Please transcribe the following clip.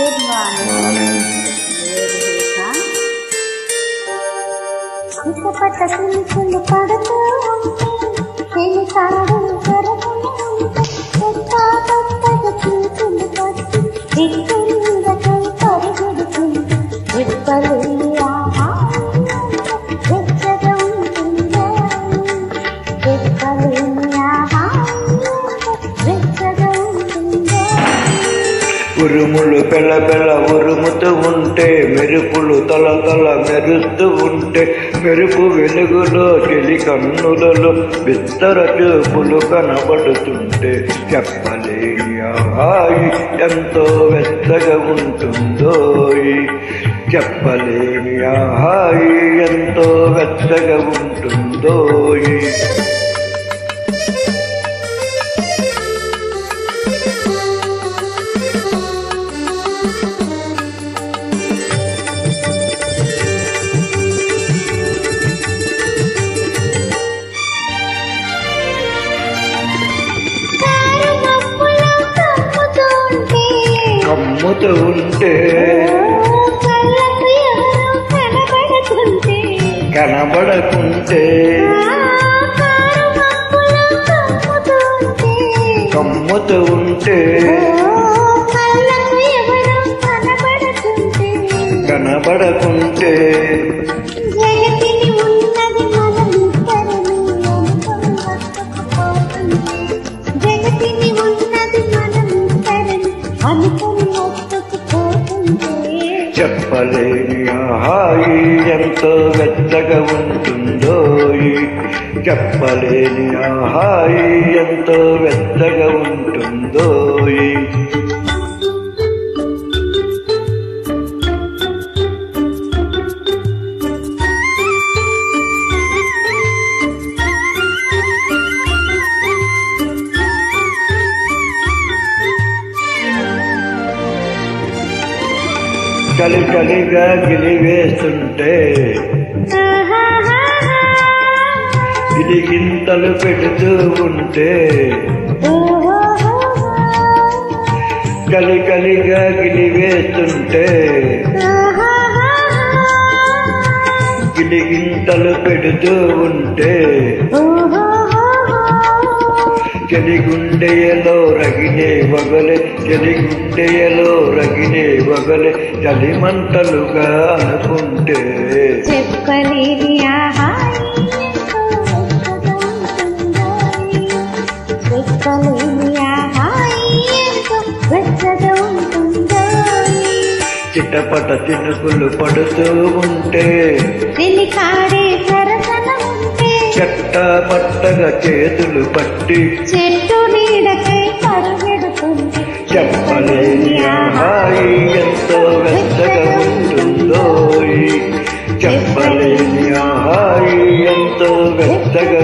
Good morning. ఇసుపట్ట చిలుకలు పడుతూ ఉంటే కాడు కరగలు ఉంటే కొత్తగా చిలుకలు పట్టి దిక్కులకై పరిగెడుతుంది రెప్పలు వెచ్చగా ఉంటుందో రెప్పలు వెచ్చగా ఉంటుందో ఉరుములు పెళ్ళ పెళ్ళ ఉరుముతూ ఉంటే మెరుపులు తల తల మెరుస్తూ ఉంటే మెరుపు వెలుగులో చెలి కన్నులలో బిత్తర చూపులు కనబడుతుంటే చెప్పలేని హాయి ఎంతో వెచ్చగా ఉంటుందో చెప్పలేని హాయి ఎంతో వెచ్చగా ఉంటుందో కమ్ముతూ ఉంటే కనబడకుంటే కమ్ముతూ ఉంటే కనబడకుంటే చెప్పలేని హాయి ఎంతో వెచ్చగా ఉంటుందో చెప్పలేని హాయి ఎంతో వెచ్చగా ఉంటుందో చలి చలిగా గిలివేస్తుంటే గిలిగింతలు పెడుతూ ఉంటే చలి చలిగా గిలివేస్తుంటే గిలిగింతలు పెడుతూ ఉంటే చెలిగుండెయలో రగినే వగలే చెలిగుండెయలో రగినే వగలే చలిమంటలుగా అనుకుంటే చెప్పలేని చిట్టపట చినుకులు పడుతూ ఉంటే చెట్ట పట్టగా చేతులు పట్టి చెట్టు నీడకై పరిగెడుతుంది చెప్పలేని హాయి ఎంతో వెచ్చగా ఉంటుందో చెప్పలేని హాయి ఎంతో వెచ్చగా